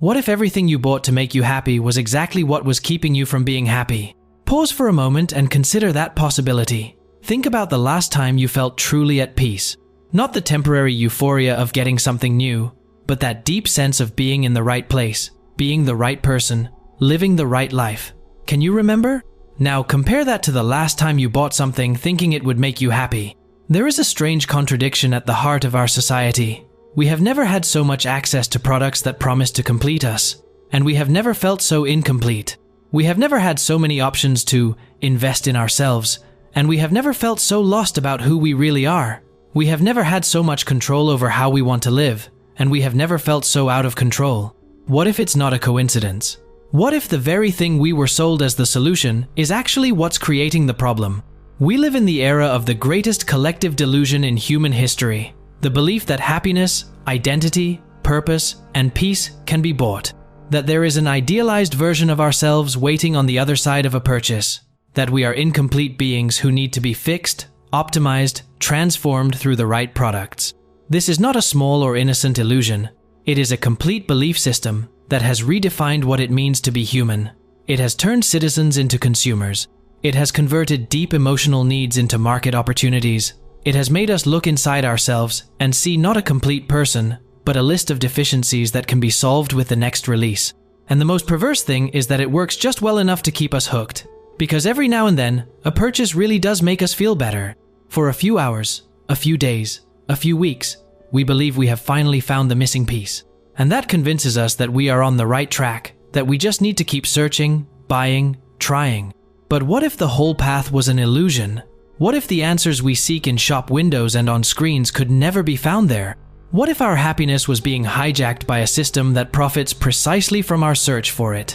What if everything you bought to make you happy was exactly what was keeping you from being happy? Pause for a moment and consider that possibility. Think about the last time you felt truly at peace. Not the temporary euphoria of getting something new, but that deep sense of being in the right place, being the right person, living the right life. Can you remember? Now compare that to the last time you bought something thinking it would make you happy. There is a strange contradiction at the heart of our society. We have never had so much access to products that promise to complete us, and we have never felt so incomplete. We have never had so many options to invest in ourselves, and we have never felt so lost about who we really are. We have never had so much control over how we want to live, and we have never felt so out of control. What if it's not a coincidence? What if the very thing we were sold as the solution is actually what's creating the problem? We live in the era of the greatest collective delusion in human history, the belief that happiness, identity, purpose, and peace can be bought, that there is an idealized version of ourselves waiting on the other side of a purchase, that we are incomplete beings who need to be fixed, optimized, transformed through the right products. This is not a small or innocent illusion. It is a complete belief system that has redefined what it means to be human. It has turned citizens into consumers. It has converted deep emotional needs into market opportunities. It has made us look inside ourselves and see not a complete person, but a list of deficiencies that can be solved with the next release. And the most perverse thing is that it works just well enough to keep us hooked. Because every now and then, a purchase really does make us feel better. For a few hours, a few days, a few weeks, we believe we have finally found the missing piece. And that convinces us that we are on the right track, that we just need to keep searching, buying, trying. But what if the whole path was an illusion? What if the answers we seek in shop windows and on screens could never be found there? What if our happiness was being hijacked by a system that profits precisely from our search for it?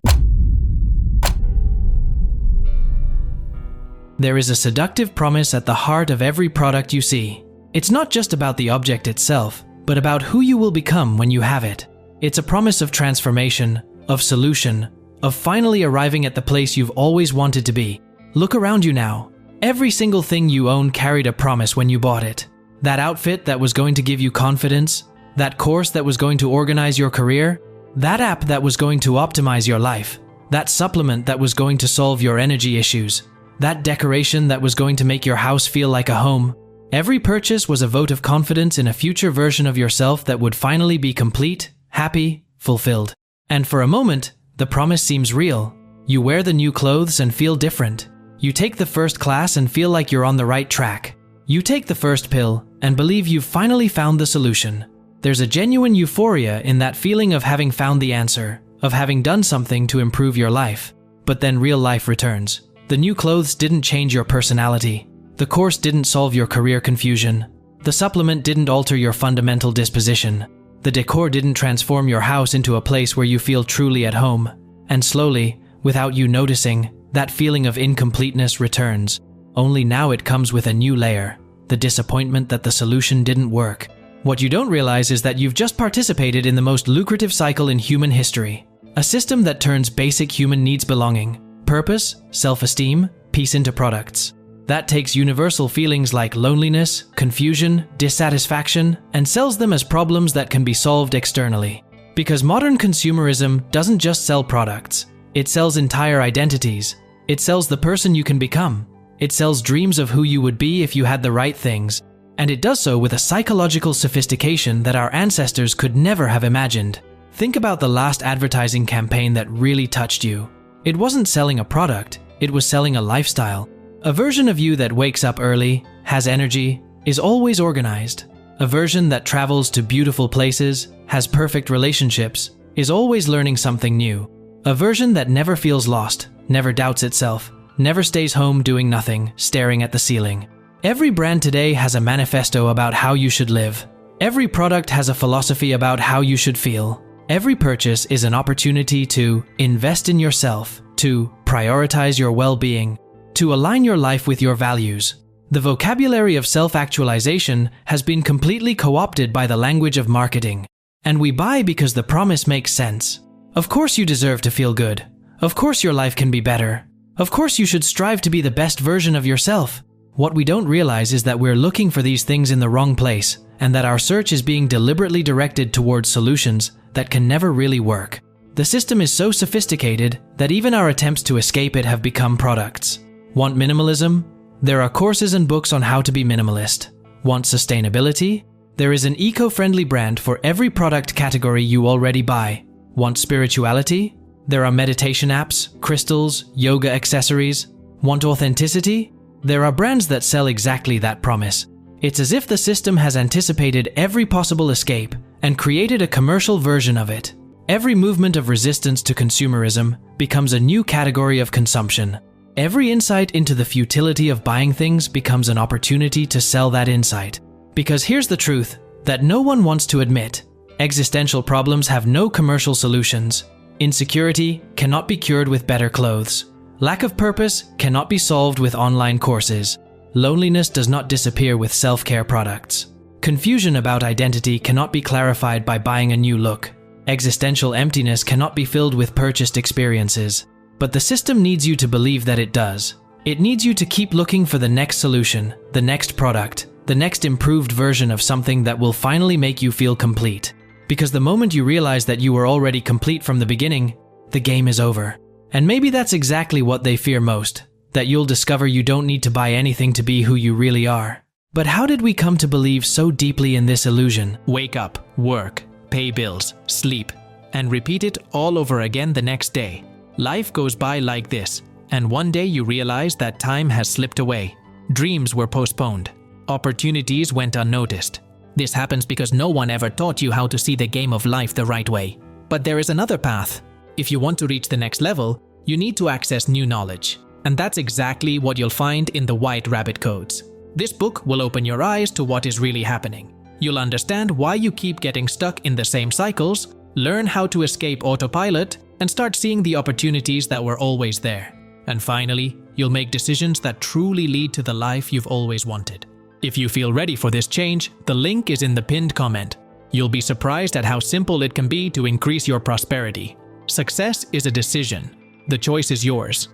There is a seductive promise at the heart of every product you see. It's not just about the object itself, but about who you will become when you have it. It's a promise of transformation, of solution, of finally arriving at the place you've always wanted to be. Look around you now. Every single thing you own carried a promise when you bought it. That outfit that was going to give you confidence, that course that was going to organize your career, that app that was going to optimize your life, that supplement that was going to solve your energy issues, that decoration that was going to make your house feel like a home. Every purchase was a vote of confidence in a future version of yourself that would finally be complete, happy, fulfilled. And for a moment, the promise seems real. You wear the new clothes and feel different. You take the first class and feel like you're on the right track. You take the first pill and believe you've finally found the solution. There's a genuine euphoria in that feeling of having found the answer, of having done something to improve your life. But then real life returns. The new clothes didn't change your personality. The course didn't solve your career confusion. The supplement didn't alter your fundamental disposition. The decor didn't transform your house into a place where you feel truly at home. And slowly, without you noticing, that feeling of incompleteness returns. Only now it comes with a new layer, the disappointment that the solution didn't work. What you don't realize is that you've just participated in the most lucrative cycle in human history. A system that turns basic human needs belonging, purpose, self-esteem, peace into products. That takes universal feelings like loneliness, confusion, dissatisfaction, and sells them as problems that can be solved externally. Because modern consumerism doesn't just sell products. It sells entire identities. It sells the person you can become. It sells dreams of who you would be if you had the right things. And it does so with a psychological sophistication that our ancestors could never have imagined. Think about the last advertising campaign that really touched you. It wasn't selling a product, it was selling a lifestyle. A version of you that wakes up early, has energy, is always organized. A version that travels to beautiful places, has perfect relationships, is always learning something new. A version that never feels lost, never doubts itself, never stays home doing nothing, staring at the ceiling. Every brand today has a manifesto about how you should live. Every product has a philosophy about how you should feel. Every purchase is an opportunity to invest in yourself, to prioritize your well-being, to align your life with your values. The vocabulary of self-actualization has been completely co-opted by the language of marketing. And we buy because the promise makes sense. Of course you deserve to feel good. Of course your life can be better. Of course you should strive to be the best version of yourself. What we don't realize is that we're looking for these things in the wrong place, and that our search is being deliberately directed towards solutions that can never really work. The system is so sophisticated that even our attempts to escape it have become products. Want minimalism? There are courses and books on how to be minimalist. Want sustainability? There is an eco-friendly brand for every product category you already buy. Want spirituality? There are meditation apps, crystals, yoga accessories. Want authenticity? There are brands that sell exactly that promise. It's as if the system has anticipated every possible escape and created a commercial version of it. Every movement of resistance to consumerism becomes a new category of consumption. Every insight into the futility of buying things becomes an opportunity to sell that insight. Because here's the truth that no one wants to admit. Existential problems have no commercial solutions. Insecurity cannot be cured with better clothes. Lack of purpose cannot be solved with online courses. Loneliness does not disappear with self-care products. Confusion about identity cannot be clarified by buying a new look. Existential emptiness cannot be filled with purchased experiences. But the system needs you to believe that it does. It needs you to keep looking for the next solution, the next product, the next improved version of something that will finally make you feel complete. Because the moment you realize that you were already complete from the beginning, the game is over. And maybe that's exactly what they fear most, that you'll discover you don't need to buy anything to be who you really are. But how did we come to believe so deeply in this illusion? Wake up, work, pay bills, sleep, and repeat it all over again the next day. Life goes by like this, and one day you realize that time has slipped away. Dreams were postponed. Opportunities went unnoticed. This happens because no one ever taught you how to see the game of life the right way. But there is another path. If you want to reach the next level, you need to access new knowledge. And that's exactly what you'll find in the White Rabbit Codes. This book will open your eyes to what is really happening. You'll understand why you keep getting stuck in the same cycles, learn how to escape autopilot, and start seeing the opportunities that were always there. And finally, you'll make decisions that truly lead to the life you've always wanted. If you feel ready for this change, the link is in the pinned comment. You'll be surprised at how simple it can be to increase your prosperity. Success is a decision. The choice is yours.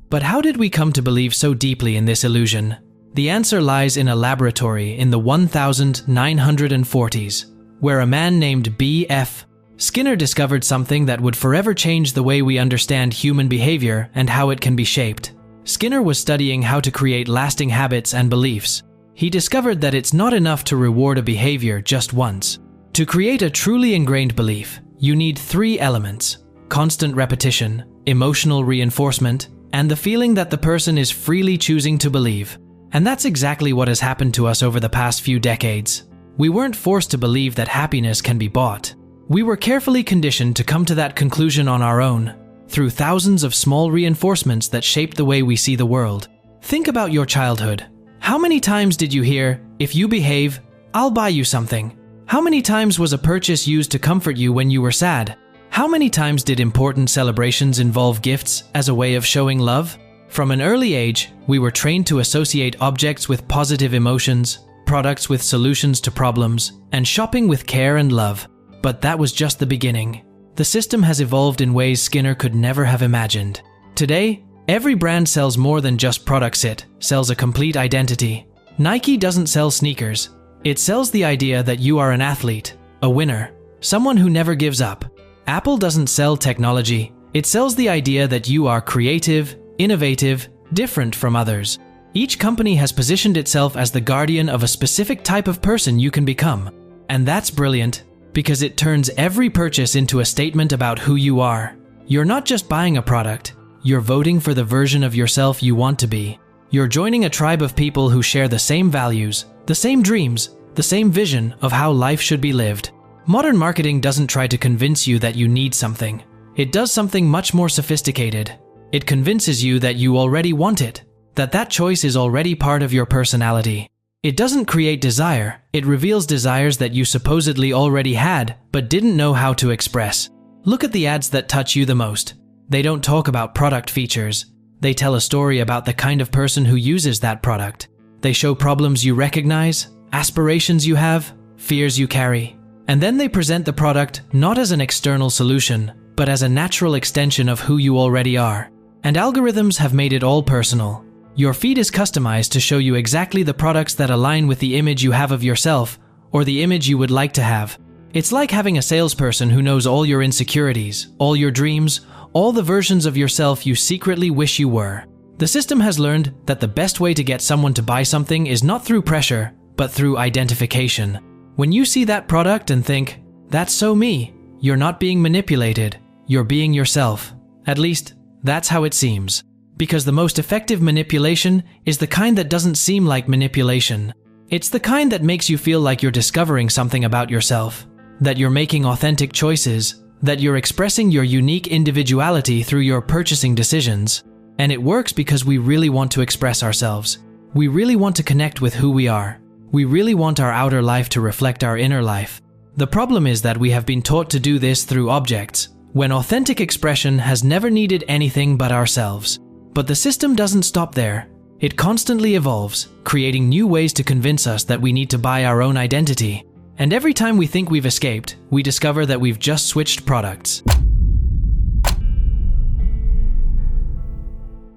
But how did we come to believe so deeply in this illusion? The answer lies in a laboratory in the 1940s, where a man named B.F. Skinner discovered something that would forever change the way we understand human behavior and how it can be shaped. Skinner was studying how to create lasting habits and beliefs. He discovered that it's not enough to reward a behavior just once. To create a truly ingrained belief, you need 3 elements: constant repetition, emotional reinforcement, and the feeling that the person is freely choosing to believe. And that's exactly what has happened to us over the past few decades. We weren't forced to believe that happiness can be bought. We were carefully conditioned to come to that conclusion on our own, through thousands of small reinforcements that shaped the way we see the world. Think about your childhood. How many times did you hear, "If you behave, I'll buy you something"? How many times was a purchase used to comfort you when you were sad? How many times did important celebrations involve gifts as a way of showing love? From an early age, we were trained to associate objects with positive emotions, products with solutions to problems, and shopping with care and love. But that was just the beginning. The system has evolved in ways Skinner could never have imagined. Today, every brand sells more than just products. It sells a complete identity. Nike doesn't sell sneakers. It sells the idea that you are an athlete, a winner, someone who never gives up. Apple doesn't sell technology. It sells the idea that you are creative, innovative, different from others. Each company has positioned itself as the guardian of a specific type of person you can become. And that's brilliant, because it turns every purchase into a statement about who you are. You're not just buying a product, you're voting for the version of yourself you want to be. You're joining a tribe of people who share the same values, the same dreams, the same vision of how life should be lived. Modern marketing doesn't try to convince you that you need something. It does something much more sophisticated. It convinces you that you already want it, that choice is already part of your personality. It doesn't create desire, it reveals desires that you supposedly already had, but didn't know how to express. Look at the ads that touch you the most. They don't talk about product features. They tell a story about the kind of person who uses that product. They show problems you recognize, aspirations you have, fears you carry. And then they present the product not as an external solution, but as a natural extension of who you already are. And algorithms have made it all personal. Your feed is customized to show you exactly the products that align with the image you have of yourself, or the image you would like to have. It's like having a salesperson who knows all your insecurities, all your dreams, all the versions of yourself you secretly wish you were. The system has learned that the best way to get someone to buy something is not through pressure, but through identification. When you see that product and think, "That's so me," you're not being manipulated, you're being yourself. At least, that's how it seems. Because the most effective manipulation is the kind that doesn't seem like manipulation. It's the kind that makes you feel like you're discovering something about yourself, that you're making authentic choices, that you're expressing your unique individuality through your purchasing decisions. And it works because we really want to express ourselves. We really want to connect with who we are. We really want our outer life to reflect our inner life. The problem is that we have been taught to do this through objects, when authentic expression has never needed anything but ourselves. But the system doesn't stop there. It constantly evolves, creating new ways to convince us that we need to buy our own identity. And every time we think we've escaped, we discover that we've just switched products.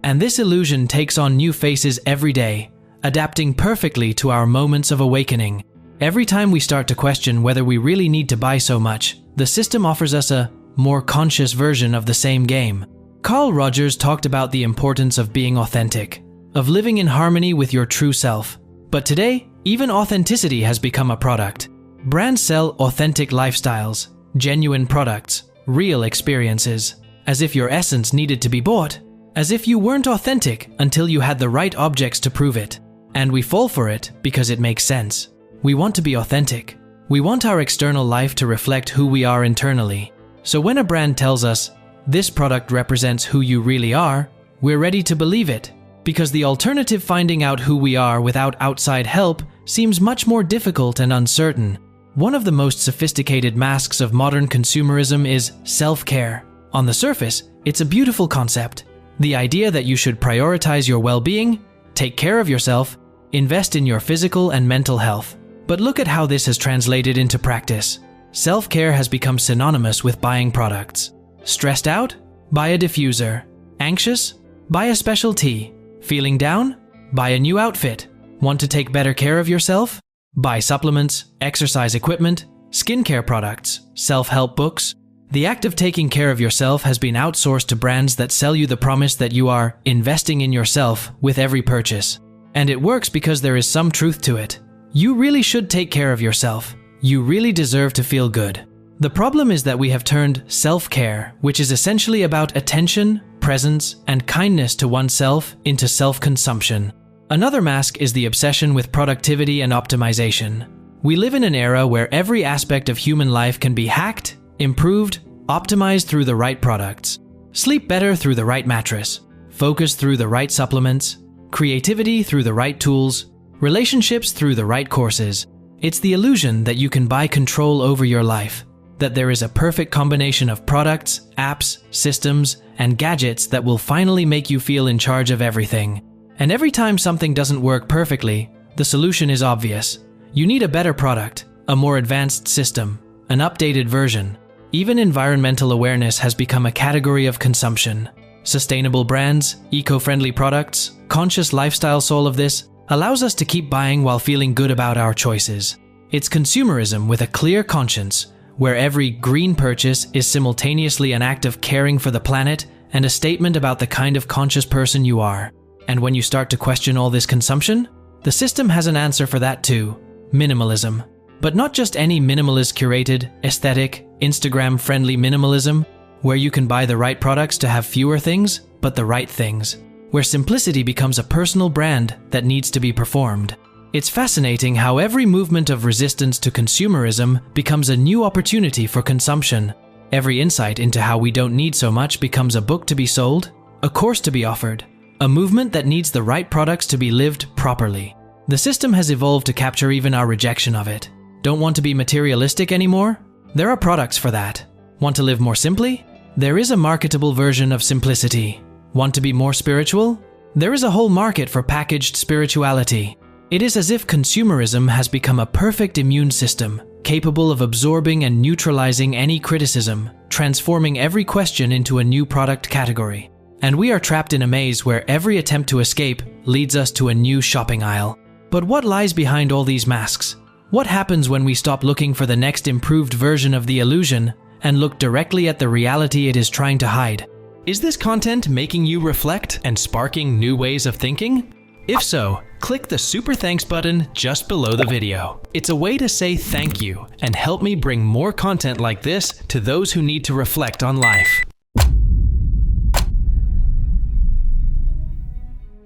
And this illusion takes on new faces every day, adapting perfectly to our moments of awakening. Every time we start to question whether we really need to buy so much, the system offers us a more conscious version of the same game. Carl Rogers talked about the importance of being authentic, of living in harmony with your true self. But today, even authenticity has become a product. Brands sell authentic lifestyles, genuine products, real experiences, as if your essence needed to be bought, as if you weren't authentic until you had the right objects to prove it. And we fall for it because it makes sense. We want to be authentic. We want our external life to reflect who we are internally. So when a brand tells us, "This product represents who you really are," we're ready to believe it, because the alternative, finding out who we are without outside help, seems much more difficult and uncertain. One of the most sophisticated masks of modern consumerism is self-care. On the surface, it's a beautiful concept. The idea that you should prioritize your well-being, take care of yourself, invest in your physical and mental health. But look at how this has translated into practice. Self-care has become synonymous with buying products. Stressed out? Buy a diffuser. Anxious? Buy a special tea. Feeling down? Buy a new outfit. Want to take better care of yourself? Buy supplements, exercise equipment, skincare products, self-help books. The act of taking care of yourself has been outsourced to brands that sell you the promise that you are investing in yourself with every purchase. And it works because there is some truth to it. You really should take care of yourself. You really deserve to feel good. The problem is that we have turned self-care, which is essentially about attention, presence, and kindness to oneself, into self-consumption. Another mask is the obsession with productivity and optimization. We live in an era where every aspect of human life can be hacked, improved, optimized through the right products. Sleep better through the right mattress. Focus through the right supplements. Creativity through the right tools. Relationships through the right courses. It's the illusion that you can buy control over your life. That there is a perfect combination of products, apps, systems, and gadgets that will finally make you feel in charge of everything. And every time something doesn't work perfectly, the solution is obvious. You need a better product, a more advanced system, an updated version. Even environmental awareness has become a category of consumption. Sustainable brands, eco-friendly products, conscious lifestyles, all of this allows us to keep buying while feeling good about our choices. It's consumerism with a clear conscience, where every green purchase is simultaneously an act of caring for the planet and a statement about the kind of conscious person you are. And when you start to question all this consumption, the system has an answer for that too: minimalism. But not just any minimalist curated, aesthetic, Instagram-friendly minimalism, where you can buy the right products to have fewer things, but the right things. Where simplicity becomes a personal brand that needs to be performed. It's fascinating how every movement of resistance to consumerism becomes a new opportunity for consumption. Every insight into how we don't need so much becomes a book to be sold, a course to be offered, a movement that needs the right products to be lived properly. The system has evolved to capture even our rejection of it. Don't want to be materialistic anymore? There are products for that. Want to live more simply? There is a marketable version of simplicity. Want to be more spiritual? There is a whole market for packaged spirituality. It is as if consumerism has become a perfect immune system, capable of absorbing and neutralizing any criticism, transforming every question into a new product category. And we are trapped in a maze where every attempt to escape leads us to a new shopping aisle. But what lies behind all these masks? What happens when we stop looking for the next improved version of the illusion and look directly at the reality it is trying to hide? Is this content making you reflect and sparking new ways of thinking? If so, click the Super Thanks button just below the video. It's a way to say thank you and help me bring more content like this to those who need to reflect on life.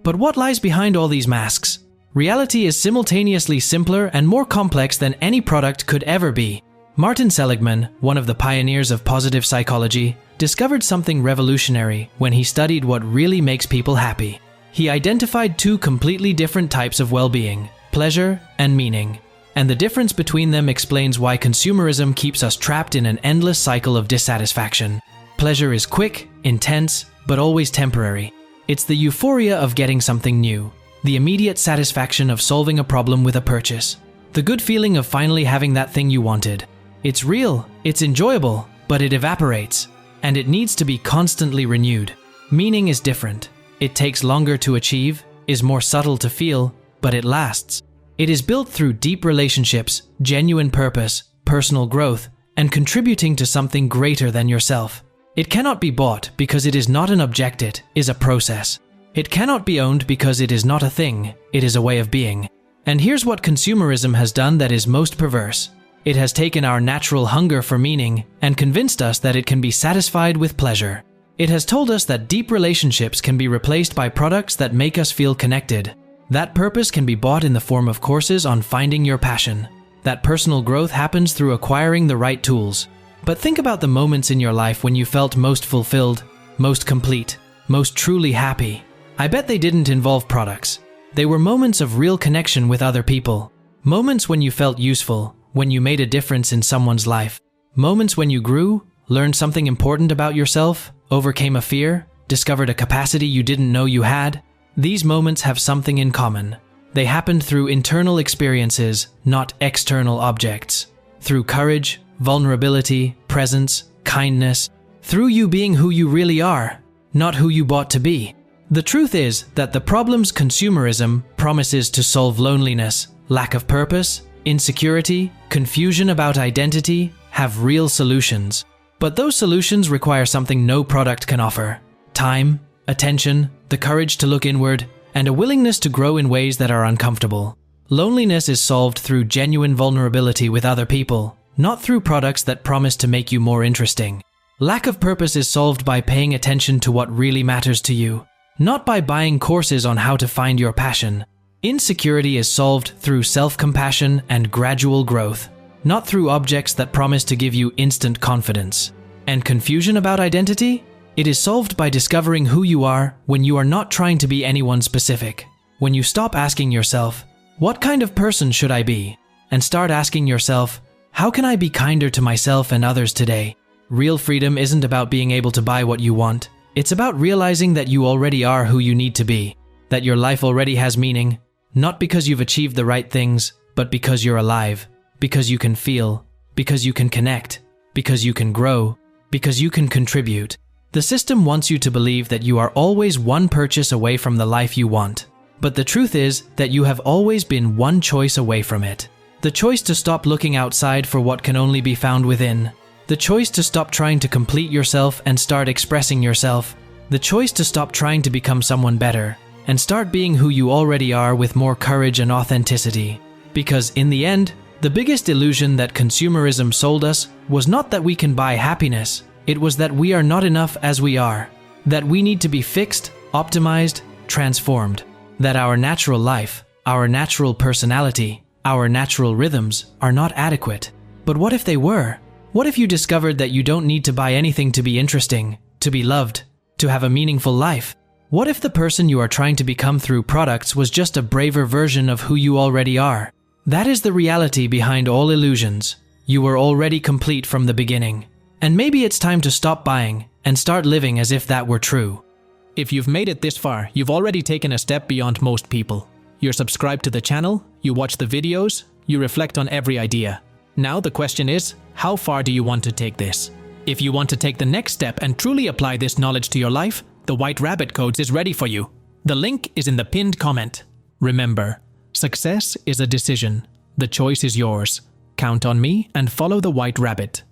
But what lies behind all these masks? Reality is simultaneously simpler and more complex than any product could ever be. Martin Seligman, one of the pioneers of positive psychology, discovered something revolutionary when he studied what really makes people happy. He identified two completely different types of well-being, pleasure and meaning. And the difference between them explains why consumerism keeps us trapped in an endless cycle of dissatisfaction. Pleasure is quick, intense, but always temporary. It's the euphoria of getting something new, the immediate satisfaction of solving a problem with a purchase, the good feeling of finally having that thing you wanted. It's real, it's enjoyable, but it evaporates, and it needs to be constantly renewed. Meaning is different. It takes longer to achieve, is more subtle to feel, but it lasts. It is built through deep relationships, genuine purpose, personal growth, and contributing to something greater than yourself. It cannot be bought because it is not an object, it is a process. It cannot be owned because it is not a thing, it is a way of being. And here's what consumerism has done that is most perverse. It has taken our natural hunger for meaning and convinced us that it can be satisfied with pleasure. It has told us that deep relationships can be replaced by products that make us feel connected. That purpose can be bought in the form of courses on finding your passion. That personal growth happens through acquiring the right tools. But think about the moments in your life when you felt most fulfilled, most complete, most truly happy. I bet they didn't involve products. They were moments of real connection with other people. Moments when you felt useful, when you made a difference in someone's life. Moments when you grew, learned something important about yourself, overcame a fear, discovered a capacity you didn't know you had. These moments have something in common. They happened through internal experiences, not external objects. Through courage, vulnerability, presence, kindness. Through you being who you really are, not who you bought to be. The truth is that the problems consumerism promises to solve: loneliness, lack of purpose, insecurity, confusion about identity, have real solutions. But those solutions require something no product can offer: time, attention, the courage to look inward, and a willingness to grow in ways that are uncomfortable. Loneliness is solved through genuine vulnerability with other people, not through products that promise to make you more interesting. Lack of purpose is solved by paying attention to what really matters to you, not by buying courses on how to find your passion. Insecurity is solved through self-compassion and gradual growth, not through objects that promise to give you instant confidence. And confusion about identity? It is solved by discovering who you are when you are not trying to be anyone specific. When you stop asking yourself, what kind of person should I be? And start asking yourself, how can I be kinder to myself and others today? Real freedom isn't about being able to buy what you want. It's about realizing that you already are who you need to be, that your life already has meaning, not because you've achieved the right things, but because you're alive, because you can feel, because you can connect, because you can grow, because you can contribute. The system wants you to believe that you are always one purchase away from the life you want. But the truth is that you have always been one choice away from it. The choice to stop looking outside for what can only be found within. The choice to stop trying to complete yourself and start expressing yourself. The choice to stop trying to become someone better and start being who you already are with more courage and authenticity. Because in the end, the biggest illusion that consumerism sold us was not that we can buy happiness. It was that we are not enough as we are. That we need to be fixed, optimized, transformed. That our natural life, our natural personality, our natural rhythms are not adequate. But what if they were? What if you discovered that you don't need to buy anything to be interesting, to be loved, to have a meaningful life? What if the person you are trying to become through products was just a braver version of who you already are? That is the reality behind all illusions. You were already complete from the beginning. And maybe it's time to stop buying and start living as if that were true. If you've made it this far, you've already taken a step beyond most people. You're subscribed to the channel, you watch the videos, you reflect on every idea. Now the question is, how far do you want to take this? If you want to take the next step and truly apply this knowledge to your life, the White Rabbit Codes is ready for you. The link is in the pinned comment. Remember, success is a decision, The choice is yours. Count on me and follow the white rabbit.